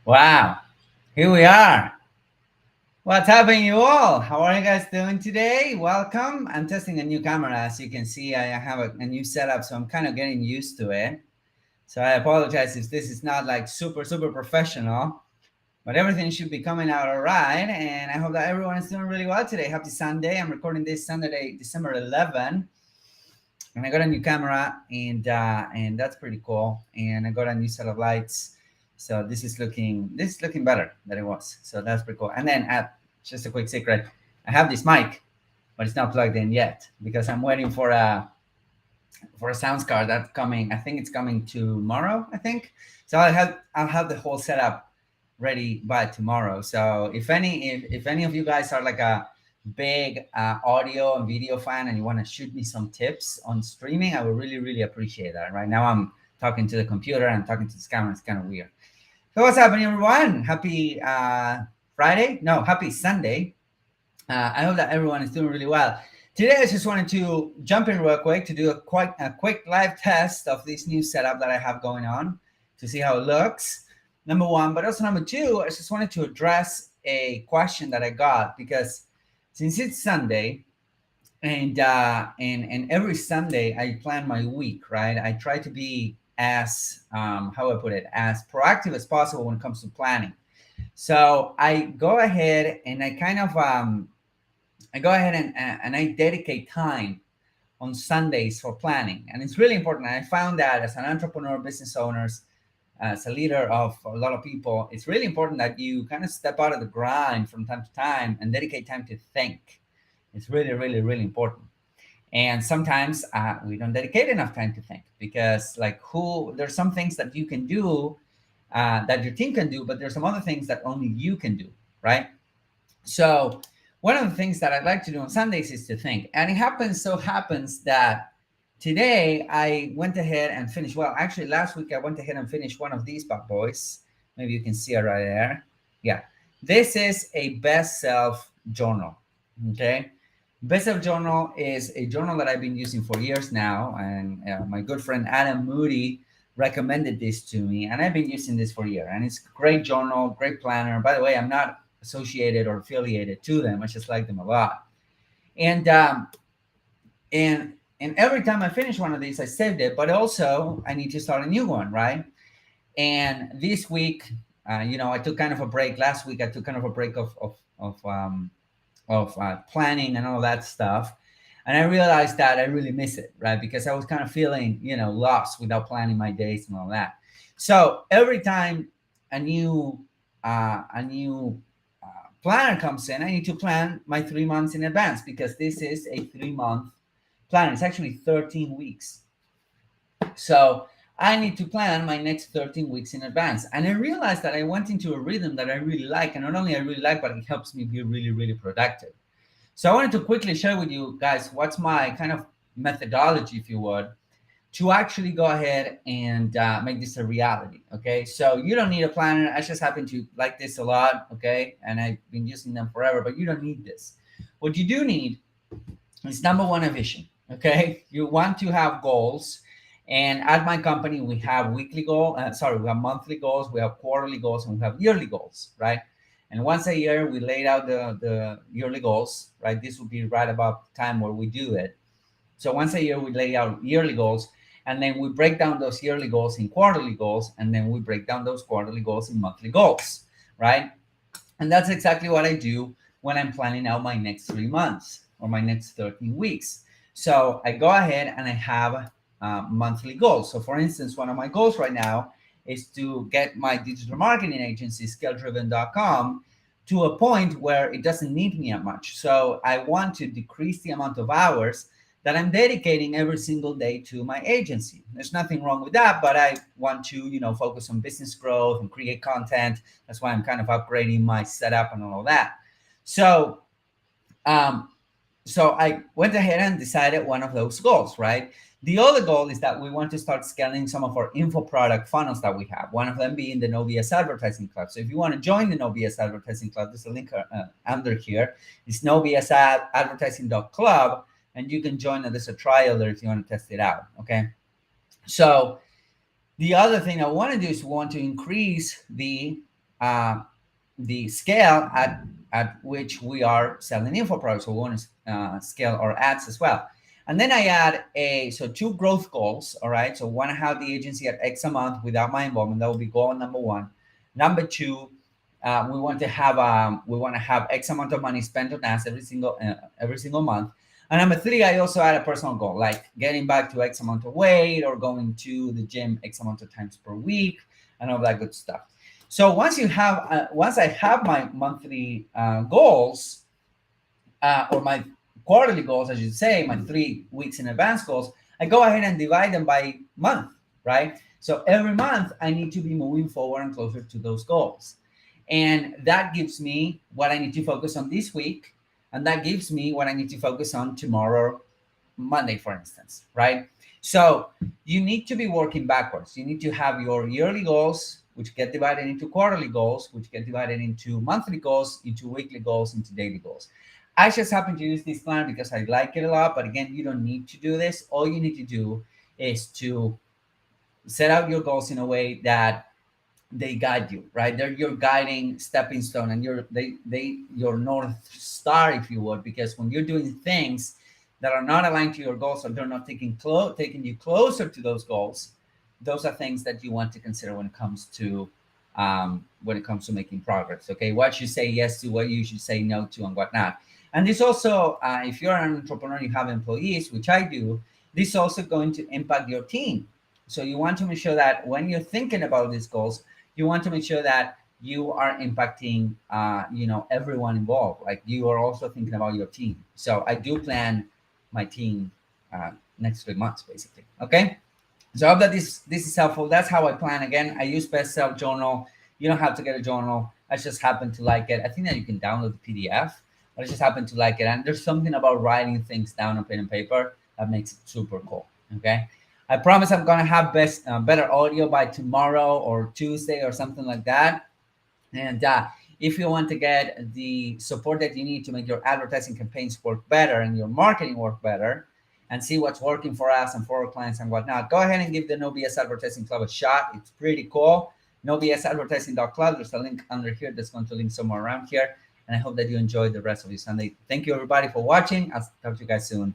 Wow, here we are. What's happening, you all? How are you guys doing today? Welcome. I'm testing a new camera. As you can see, I have a new setup, so I'm kind of getting used to it. So I apologize if this is not like super professional, but everything should be coming out all right. And I hope that everyone is doing really well today. Happy Sunday. I'm recording this Sunday, December 11. And I got a new camera, and that's pretty cool. And I got a new set of lights, so this is looking better than it was. So that's pretty cool. And then, just a quick secret, I have this mic, but it's not plugged in yet because I'm waiting for a sound card that's coming. I think it's coming tomorrow. I think so. I'll have the whole setup ready by tomorrow. So if any of you guys are like a big audio and video fan and you want to shoot me some tips on streaming, I would really appreciate that. Right now I'm talking to the computer and talking to this camera. It's kind of weird. So what's happening, everyone? Happy Friday? No, happy Sunday. I hope that everyone is doing really well. Today, I just wanted to jump in real quick to do a quick live test of this new setup that I have going on to see how it looks. Number one, but also number two, I just wanted to address a question that I got because since it's Sunday, and every Sunday I plan my week, right? I try to be as how I put it, as proactive as possible when it comes to planning. So I go ahead and I dedicate time on Sundays for planning, and it's really important. I found that as an entrepreneur, business owners, as a leader of a lot of people, it's really important that you kind of step out of the grind from time to time and dedicate time to think. It's really important. And sometimes we don't dedicate enough time to think because, like, there's some things that you can do that your team can do, but there's some other things that only you can do, right? So one of the things that I'd like to do on Sundays is to think. And it happens that today I went ahead and finished. Well, actually, last week I went ahead and finished one of these bad boys. Maybe you can see it right there. Yeah. This is a best self journal. Okay. Best Self Journal is a journal that I've been using for years now. And my good friend Adam Moody recommended this to me. And I've been using this for a year. And it's a great journal, great planner. By the way, I'm not associated or affiliated to them. I just like them a lot. And and every time I finish one of these, I saved it. But also, I need to start a new one, right? And this week, I took kind of a break. Last week, I took kind of a break of planning and all that stuff. And I realized that I really miss it, right? Because I was kind of feeling, lost without planning my days and all that. So every time a new planner comes in, I need to plan my 3 months in advance because this is a 3 month plan. It's actually 13 weeks. So I need to plan my next 13 weeks in advance. And I realized that I went into a rhythm that I really like. And not only I really like, but it helps me be really productive. So I wanted to quickly share with you guys what's my kind of methodology, if you would, to actually go ahead and make this a reality. Okay. So you don't need a planner. I just happen to like this a lot. Okay. And I've been using them forever, but you don't need this. What you do need is number one, a vision. Okay. You want to have goals. And at my company, we have we have monthly goals, we have quarterly goals, and we have yearly goals, right? And once a year, we laid out the yearly goals, right? This will be right about the time where we do it. So once a year, we lay out yearly goals, and then we break down those yearly goals in quarterly goals, and then we break down those quarterly goals in monthly goals, right? And that's exactly what I do when I'm planning out my next 3 months or my next 13 weeks. So I go ahead and I have monthly goals. So for instance, one of my goals right now is to get my digital marketing agency, scale-driven.com, to a point where it doesn't need me as much. So I want to decrease the amount of hours that I'm dedicating every single day to my agency. There's nothing wrong with that, but I want to, focus on business growth and create content. That's why I'm kind of upgrading my setup and all of that. So, um, so I went ahead and decided one of those goals, right? The other goal is that we want to start scaling some of our info product funnels that we have. One of them being the No BS Advertising Club. So if you want to join the No BS Advertising Club, there's a link under here. It's nobsadvertising.club, and you can join. There's a trial there if you want to test it out. Okay. So the other thing I want to do is we want to increase the scale at which we are selling info products. So we want to scale our ads as well. And then I add two growth goals. All right. So want to have the agency at X a month without my involvement. That will be goal number one. Number two, we want to have X amount of money spent on ads every single month. And number three, I also add a personal goal, like getting back to X amount of weight or going to the gym X amount of times per week and all that good stuff. So once I have my monthly goals or my quarterly goals, I should say, my 3 weeks in advance goals, I go ahead and divide them by month, right? So every month I need to be moving forward and closer to those goals. And that gives me what I need to focus on this week. And that gives me what I need to focus on tomorrow, Monday, for instance, right? So you need to be working backwards. You need to have your yearly goals, which get divided into quarterly goals, which get divided into monthly goals, into weekly goals, into daily goals. I just happen to use this plan because I like it a lot. But again, you don't need to do this. All you need to do is to set out your goals in a way that they guide you, right? They're your guiding stepping stone and your North Star, if you would, because when you're doing things that are not aligned to your goals or they're not taking you closer to those goals, those are things that you want to consider when it comes to making progress. Okay, what you say yes to, what you should say no to, and whatnot. And this also, if you're an entrepreneur, you have employees, which I do. This is also going to impact your team. So you want to make sure that when you're thinking about these goals, you want to make sure that you are impacting, everyone involved. Like you are also thinking about your team. So I do plan my team next 3 months, basically. Okay. So I hope that this is helpful. That's how I plan. Again, I use Best Self Journal. You don't have to get a journal. I just happen to like it. I think that you can download the PDF, but I just happen to like it. And there's something about writing things down on pen and paper that makes it super cool. Okay. I promise I'm gonna have better audio by tomorrow or Tuesday or something like that. And if you want to get the support that you need to make your advertising campaigns work better and your marketing work better, and see what's working for us and for our clients and whatnot, go ahead and give the No BS Advertising Club a shot. It's pretty cool. NoBSAdvertising.club. There's a link under here that's going to link somewhere around here. And I hope that you enjoy the rest of your Sunday. Thank you, everybody, for watching. I'll talk to you guys soon.